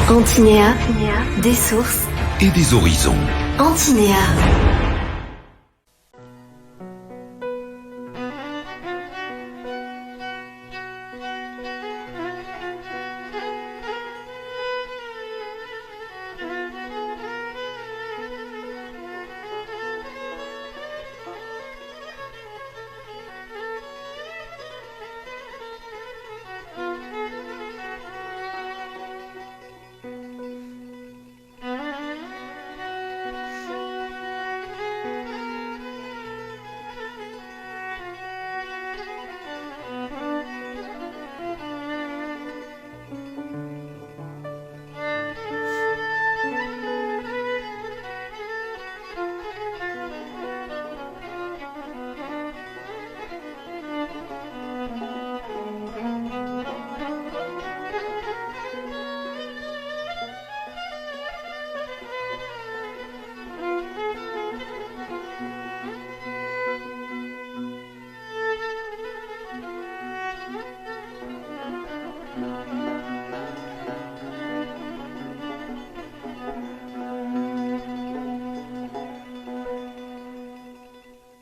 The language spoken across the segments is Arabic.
Antinéa, des sources et des horizons. Antinéa.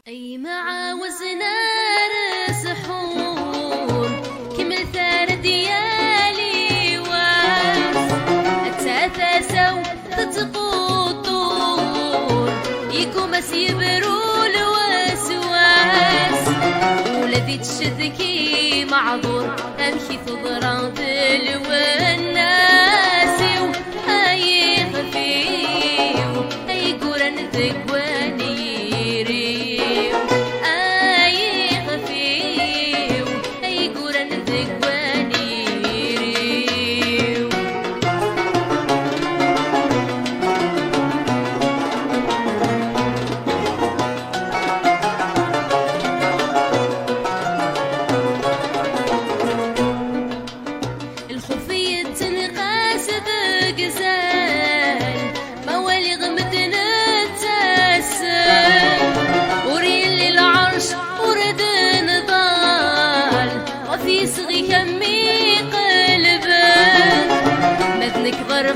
أي معاوزنا رسحون كمل ثار ديالي واس التاثاسو تتقوطون يكوم سيبرو الوسواس ولدي تشدكي معذور أمشي تضران الوناس أي خفيو أي قرن ذكواني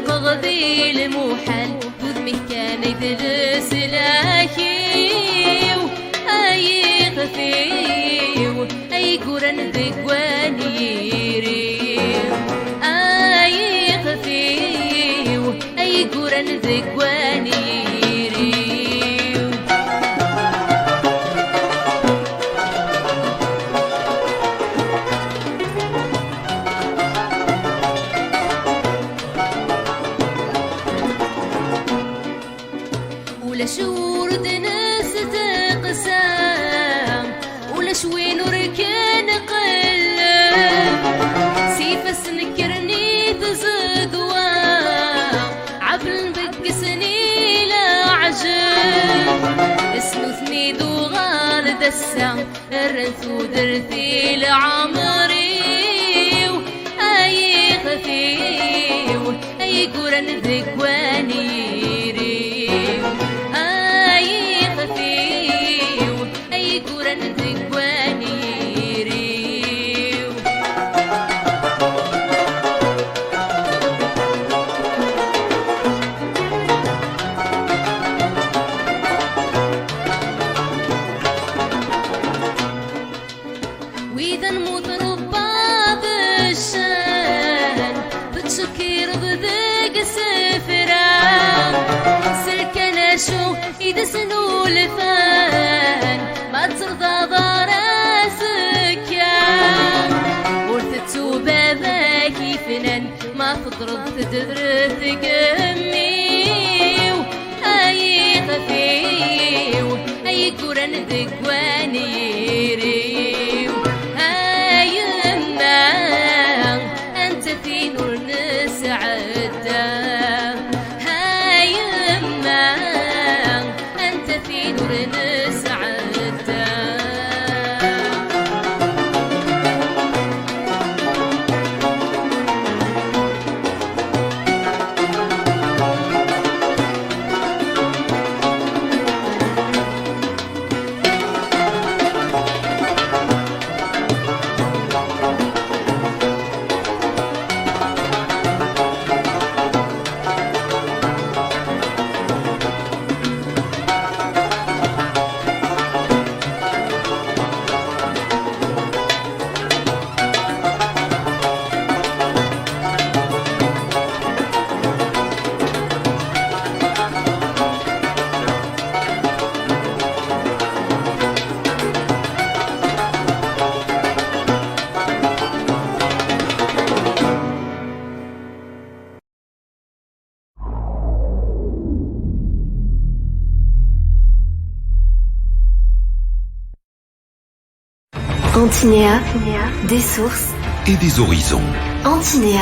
قضي المحل ذمي كان يدرس لاهيو أي خفيو أي قرن ذكواني ريو أي خفيو أي قرن ذكواني ريو ولا شورد ناس تقسام ولا شوين وركان قلب سيف سنكرني تزقوام عبل بكسني لا عجب اسنثني دوغار دسام الرنثو درثي لعمري أي خفيو أي قرن ذكواني وإذا نموت رباط الشان بتشكير بذيق سفران سلكنا شو إذا سنو لفان ما ترضى ضراسك يا ورثتو باباكي فنان ما تضرب تدرث قمي أي خفيو أي قرن ذكواني Antinéa, des sources et des horizons. Antinéa.